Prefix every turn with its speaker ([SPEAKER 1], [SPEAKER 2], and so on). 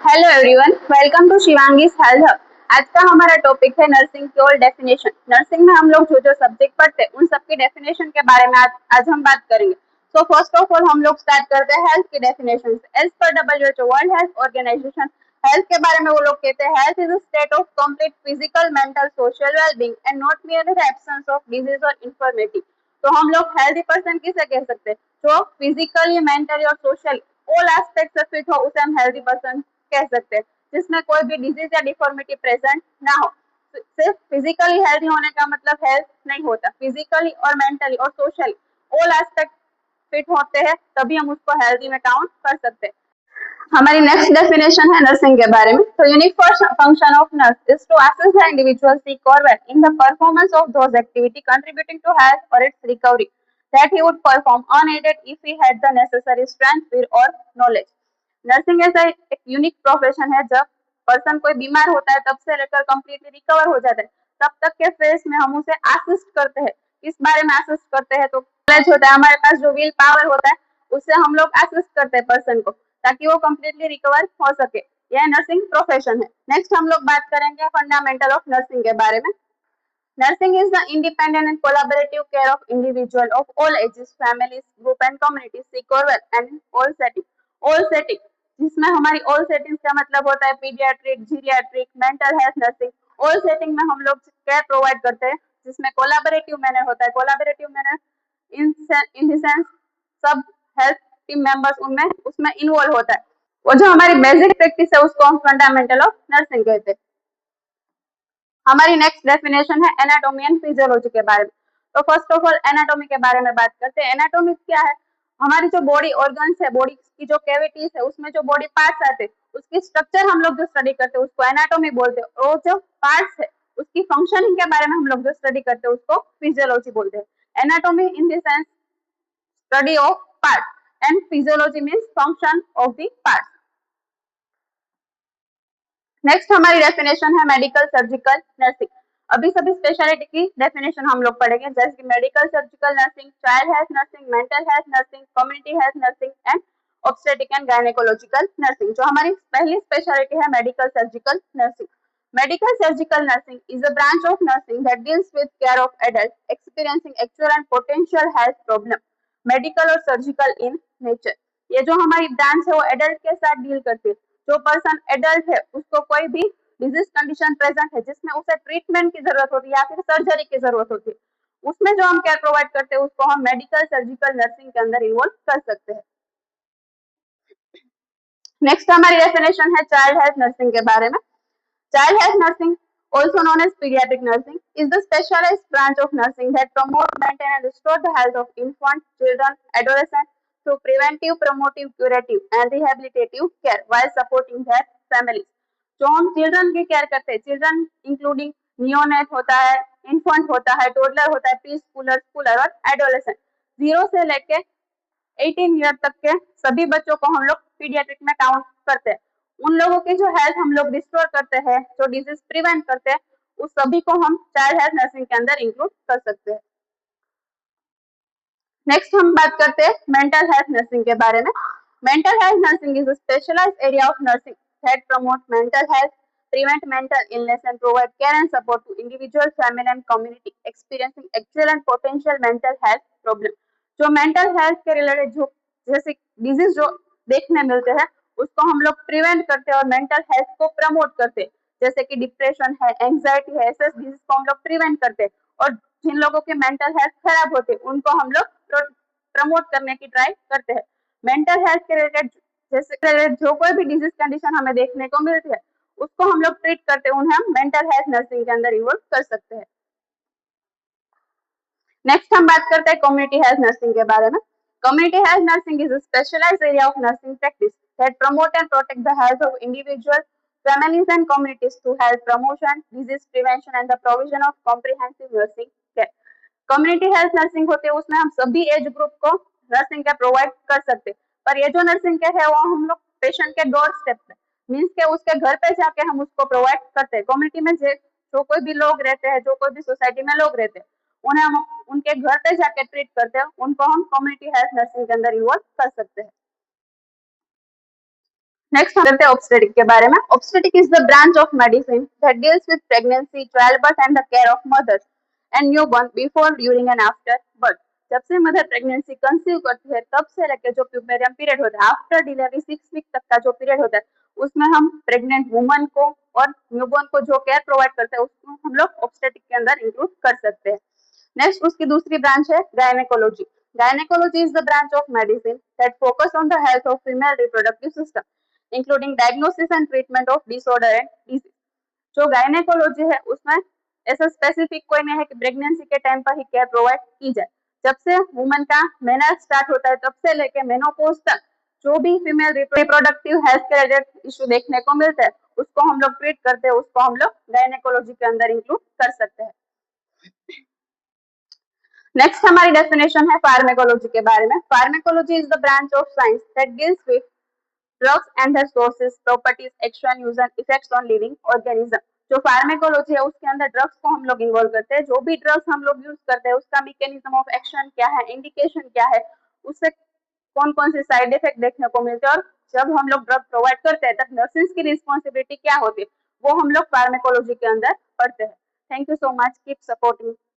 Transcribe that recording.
[SPEAKER 1] Hello everyone, welcome to Shivangi's health hub. आज का हमारा टॉपिक है नर्सिंग की और डेफिनेशन। नर्सिंग में हम लोग जो सब्जेक्ट पढ़ते हैं उन सबकी डेफिनेशन के बारे में आज हम बात करेंगे। तो फर्स्ट ऑफ ऑल हम लोग स्टार्ट करते हैं हेल्थ की डेफिनेशन से। As per WHO world health organization, health के बारे में वो लोग कहते हैं health is a state of complete physical, mental, social wellbeing and not merely the absence of disease और इन्फॉर्मेटिव। तो हम लोग हेल्थी पर्सन किसे कह सकते हैं? जो फिजिकली, मेंटली और सोशली ऑल एस्पेक्ट से फिट हो उसे हम हेल्थी पर्सन कह सकते हैं, जिसमें कोई भी डिजीज या डिफॉर्मिटी प्रेजेंट ना हो। सिर्फ फिजिकली हेल्थी होने का मतलब हेल्थ नहीं होता। फिजिकली और मेंटली और सोशली ऑल एस्पेक्ट फिट होते हैं तभी हम उसको हेल्थी में काउंट कर सकते हैं। हमारी नेक्स्ट डेफिनेशन है नर्सिंग के बारे में। तो unique function of nurse is to assist the individual sick और well in the performance of those activity contributing to health और its recovery that he would perform unaided if he had the necessary strength, fear or knowledge. Nursing ऐसा एक unique profession है, जब person कोई बीमार होता है तब से लेकर कंप्लीटली रिकवर हो जाता है तब तक के फेज में हम उसे असिस्ट करते हैं। किस बारे में असिस्ट करते हैं? तो नॉलेज होता है, हमारे पास जो विल पावर होता है उससे हम लोग असिस्ट करते हैं पर्सन को ताकि वो कंप्लीटली रिकवर हो सके। यह नर्सिंग प्रोफेशन है। नेक्स्ट हम लोग बात करेंगे फंडामेंटल ऑफ नर्सिंग के बारे में। Nursing is the independent and collaborative care of individuals of all ages, families, group and communities, sick or well, and in all settings. All setting, जिसमें हमारी all settings का मतलब होता है paediatric, geriatric, mental health nursing. all setting में हम लोग care provide करते हैं, जिसमें कोलाबोरेटिव मैनर होता है। Collaborative manner in the sense सब हेल्थ टीम मेंबर्स उनमें उसमें इन्वॉल्व होता है। वो जो हमारी बेसिक प्रैक्टिस है उसको हम फंडामेंटल ऑफ नर्सिंग कहते हैं। हमारी नेक्स्ट डेफिनेशन है एनाटॉमी एंड फिजियोलॉजी के बारे में। तो फर्स्ट ऑफ ऑल एनाटॉमी के बारे में बात करते हैं। एनाटॉमी क्या है? हमारी जो बॉडी ऑर्गन्स है, बॉडी की जो कैविटीज है, उसमें जो बॉडी पार्ट्स आते हैं उसकी स्ट्रक्चर हम लोग जो स्टडी करते हैं उसको एनाटॉमी बोलते हैं। और जो पार्ट्स है उसकी फंक्शनिंग के बारे में हम लोग जो स्टडी करते हैं उसको फिजियोलॉजी बोलते हैं। Anatomy in the sense study of parts and physiology means function of the parts. Next हमारी डेफिनेशन है मेडिकल सर्जिकल नर्सिंग। अभी सभी स्पेशलिटी की डेफिनेशन हम लोग पढ़ेंगे, जैसे कि medical surgical nursing, child health nursing, mental health nursing, community health nursing and obstetric and gynaecological nursing. जो हमारी पहली स्पेशलिटी है medical surgical nursing. Medical surgical nursing is a branch of nursing that deals with care of adult experiencing actual and potential health problem, medical और surgical in nature. ये जो हमारी branch है वो एडल्ट के साथ डील करती है। जो पर्सन एडल्ट है उसको कोई भी डिजीज कंडीशन प्रेजेंट है जिसमें उसे ट्रीटमेंट की जरूरत होती है या फिर सर्जरी की जरूरत होती है, उसमें जो हम केयर प्रोवाइड करते हैं उसको हम मेडिकल सर्जिकल नर्सिंग के अंदर इन्वॉल्व कर सकते हैं। नेक्स्ट हमारी डेफिनेशन है चाइल्ड हेल्थ नर्सिंग के बारे में। Child health nursing, also known as pediatric nursing, is the specialized branch of nursing that promotes, maintain and restore the health of infants, children, adolescents through preventive, promotive, curative and rehabilitative care while supporting their families. जो हम children की care करते हैं, children including neonate होता है, infant होता है, toddler होता है, प्री स्कूलर, स्कूलर और एडोलेसेंट, 0 से लेके 18 ईयर तक के सभी बच्चों को हम लोग पीडियाट्रिक में काउंट करते हैं। उन लोगों की जो हेल्थ हम लोग रिस्टोर करते हैं, जो डिजीज प्रिवेंट करते हैं, उस सभी को हम चाइल्ड हेल्थ नर्सिंग के अंदर इंक्लूड कर सकते हैं। नेक्स्ट हम बात करते हैं मेंटल हेल्थ नर्सिंग के बारे में। Mental health nursing is a specialised area of nursing that promote mental health, prevent mental illness and provide care and support to individual, family and community experiencing actual and potential mental health problem. जो mental health के related जो जैसे disease जो देखने मिलते हैं उसको हम लोग प्रिवेंट करते हैं और मेंटल हेल्थ को प्रमोट करते हैं, जैसे कि डिप्रेशन है, एंजाइटी है, ऐसे डिजीज को हम लोग प्रिवेंट करते हैं। और जिन लोगों के मेंटल हेल्थ खराब होते हैं उनको हम लोग प्रमोट करने की ट्राई करते हैं। मेंटल हेल्थ के रिलेटेड जैसे जो कोई भी डिजीज कंडीशन हमें देखने को मिलती है उसको हम लोग ट्रीट करते हैं, उन्हें हम मेंटल हेल्थ नर्सिंग के अंदर इन्वॉल्व कर सकते हैं। नेक्स्ट हम बात करते हैं कम्युनिटी हेल्थ नर्सिंग के बारे में। Community health nursing is a specialised area of nursing practice that promote and protect the health of individual, families and communities through health promotion, disease prevention and the provision of comprehensive nursing care. Community health nursing होती है उसमें हम सभी age group को nursing care provide कर सकते हैं, पर ये जो नर्सिंग केयर है वो हम लोग पेशेंट के डोर स्टेप पे मीन्स के उसके घर पे जाके हम उसको प्रोवाइड करते हैं। कम्युनिटी में जो कोई भी लोग रहते हैं, जो कोई भी सोसाइटी में लोग रहते हैं, उन्हें हम उनके घर पे जाके ट्रीट करते हैं, उनको हम कम्युनिटी हेल्थ नर्सिंग के अंदर इन्वॉल्व कर सकते हैं। नेक्स्ट हम करते हैं ऑब्स्टेटिक के बारे में। Obstetric is the branch of medicine that deals with pregnancy, child birth and the care of mother and newborn before, during and after birth. जब से मदर प्रेगनेंसी कंसीव करती है तब से लेकर जो प्यूबेरियम पीरियड होता है, आफ्टर डिलीवरी 6 वीक तक का जो पीरियड होता है, उसमें हम प्रेग्नेंट वुमन को और न्यूबॉर्न को जो केयर प्रोवाइड करते हैं उसको हम लोग ऑब्स्टेटिक के अंदर इंक्लूड कर सकते हैं। नेक्स्ट उसकी दूसरी ब्रांच है gynaecology. Gynecology is the branch of medicine that focus on the health of female reproductive system, including diagnosis and treatment of disorder and disease. जो गायनेकोलॉजी है उसमें ऐसा स्पेसिफिक कोई नहीं है कि प्रेगनेंसी के टाइम पर ही केयर प्रोवाइड की जाए। जब से वुमन का मेना स्टार्ट होता है तब से लेके मेनोपॉज तक जो भी फीमेल रिप्रोडक्टिव हेल्थ के रिलेटेड इशू देखने को मिलता है उसको हम लोग ट्रीट करते हैं, उसको हम लोग गायनेकोलॉजी के अंदर इंक्लूड कर सकते हैं। नेक्स्ट हमारी डेफिनेशन है फार्मेकोलॉजी के बारे में। Pharmacology is the branch of science that deals with drugs and their sources, properties, action, use and effects on living organism. जो फार्मेकोलॉजी है उसके अंदर ड्रग्स को हम लोग इन्वॉल्व करते हैं। जो भी ड्रग्स हम लोग यूज करते हैं उसका मैकेनिज्म ऑफ एक्शन क्या है, इंडिकेशन क्या है, उससे कौन कौन से साइड इफेक्ट देखने को मिलते हैं और जब हम लोग ड्रग प्रोवाइड करते हैं तब नर्सेस की रिस्पॉन्सिबिलिटी क्या होती है वो हम लोग फार्मेकोलॉजी के अंदर पढ़ते हैं। Thank you so much, keep supporting.